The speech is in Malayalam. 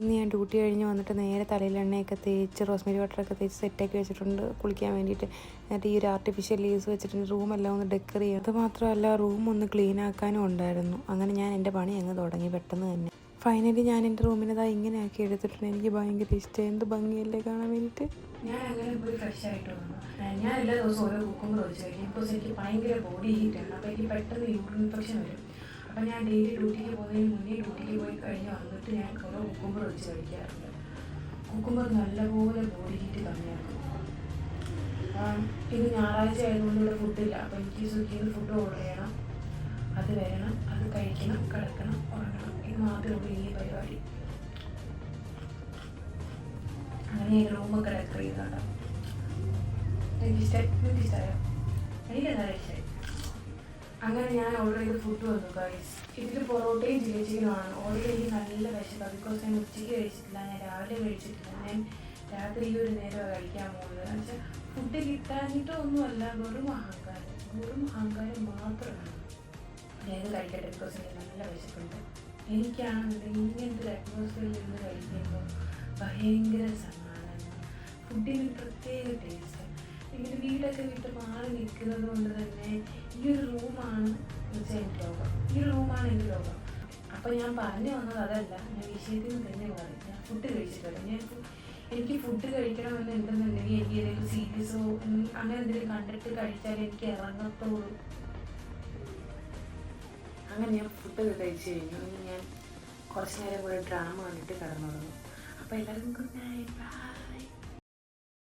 ഇന്ന് ഞാൻ ഡ്യൂട്ടി കഴിഞ്ഞ് വന്നിട്ട് നേരെ തലയിൽ എണ്ണയൊക്കെ തേച്ച് റോസ്മേരി വാട്ടറൊക്കെ തേച്ച് സെറ്റാക്കി വെച്ചിട്ടുണ്ട് കുളിക്കാൻ വേണ്ടിയിട്ട്. എന്നിട്ട് ഈ ഒരു ആർട്ടിഫിഷ്യൽ ലീവ്സ് വെച്ചിട്ട് റൂമെല്ലാം ഒന്ന് ഡെക്കർ ചെയ്യും. അത് മാത്രമല്ല റൂം ഒന്ന് ക്ലീൻ ആക്കാനും ഉണ്ടായിരുന്നു. അങ്ങനെ ഞാൻ എൻ്റെ പണി അങ്ങ് തുടങ്ങി പെട്ടെന്ന് തന്നെ. ഫൈനലി ഞാൻ എൻ്റെ റൂമിനതാ ഇങ്ങനെ ആക്കി എടുത്തിട്ടുണ്ട്. എനിക്ക് ഭയങ്കര ഇഷ്ടം, എന്ത് ഭംഗിയല്ലേ കാണാൻ വേണ്ടിയിട്ട്. ഞാൻ അങ്ങനെ പോയി ഫ്രഷ് ആയിട്ട് വന്നു. ഞാൻ എല്ലാ ദിവസവും ഓരോ കുക്കുമ്പർ വെച്ച് കഴിക്കും. ബിക്കോസ് എനിക്ക് ഭയങ്കര ബോഡി ഹീറ്റാണ്. അപ്പോൾ എനിക്ക് പെട്ടെന്ന് യൂറിൻ ഇൻഫെക്ഷൻ വരും. അപ്പം ഞാൻ ഡെയിലി ഡ്യൂട്ടിക്ക് പോകുന്നതിന് മുന്നേ ഡ്യൂട്ടിക്ക് പോയി കഴിഞ്ഞ് വന്നിട്ട് ഞാൻ ഓരോ കുക്കുമ്പർ വെച്ച് കഴിക്കാറുണ്ട്. കുക്കുമ്പർ നല്ലപോലെ ബോഡി ഹീറ്റ് കമ്മിയാക്കും. ഇത് ഞായറാഴ്ച ആയതുകൊണ്ട് ഇവിടെ ഫുഡില്ല. അപ്പോൾ എനിക്ക് സ്വിഗ്ഗിയിൽ നിന്ന് ഫുഡ് ഓർഡർ ചെയ്യണം, അത് വരണം, അത് കഴിക്കണം, കിടക്കണം, ഉറങ്ങണം. ഇത് മാത്രമേ ഉള്ളൂ ഈ പരിപാടി. അങ്ങനെ ഈ റൂമൊക്കെ ഡെക്കർ ചെയ്താണ്. എനിക്കിഷ്ടമായോ? എനിക്കെന്തായാലും ഇഷ്ടമായി. അങ്ങനെ ഞാൻ ഓർഡർ ചെയ്ത് ഫുഡ് വന്നു ഗൈസ്. ഇതിൽ പൊറോട്ടയും ചില്ലി ചിക്കനുമാണ്. ഓർഡർ ചെയ്ത് നല്ല വിശപ്പാണ്. ബിക്കോസ് ഞാൻ ഉച്ചയ്ക്ക് കഴിച്ചിട്ടില്ല, ഞാൻ രാവിലെ കഴിച്ചിട്ടില്ല, ഞാൻ രാത്രി ഈ ഒരു നേരമാണ് കഴിക്കാൻ പോകുന്നത്. എന്ന് വെച്ചാൽ ഫുഡ് കിട്ടാഞ്ഞിട്ടോ ഒന്നുമല്ല, വെറും അഹങ്കാരം മാത്രമാണ്. ഞാൻ കഴിക്കട്ടെ, ബിക്കോസ് എനിക്ക് നല്ല വിശപ്പുണ്ട്. എനിക്കാണെങ്കിൽ ഇങ്ങനത്തെ ഒരു അറ്റ്മോസ്ഫിയറിൽ ഇരുന്ന് കഴിക്കുമ്പോൾ ഭയങ്കര സമാധാനം. ഫുഡിന് പ്രത്യേക ടേസ്റ്റ്. ഇങ്ങനെ വീടൊക്കെ വിട്ട് മാറി നിൽക്കുന്നത് കൊണ്ട് തന്നെ ഈ ഒരു റൂമാണ് വെച്ചാൽ എനിക്ക് ലോകം. ഈ ഒരു റൂമാണ് എൻ്റെ ലോകം. അപ്പോൾ ഞാൻ പറഞ്ഞു വന്നത് അതല്ല, ഞാൻ വിഷയത്തിൽ നിന്ന് തന്നെ പറയും. ഞാൻ ഫുഡ് കഴിച്ചിട്ടില്ല. എനിക്ക് ഫുഡ് കഴിക്കണമെന്ന് ഉണ്ടെന്നുണ്ടെങ്കിൽ എനിക്ക് ഏതെങ്കിലും സീരീസോ അങ്ങനെ എന്തെങ്കിലും കണ്ടിട്ട് കഴിച്ചാൽ എനിക്ക് ഇറങ്ങത്തുള്ളൂ. അങ്ങനെ ഞാൻ ഫുഡൊക്കെ കഴിച്ച് കഴിഞ്ഞു. ഞാൻ കുറച്ച് നേരം കൂടെ ഡ്രാമ കണ്ടിട്ട് കിടന്നു തുടങ്ങും. അപ്പോൾ എല്ലാവർക്കും ഗുഡ് നൈറ്റ്, ബൈ.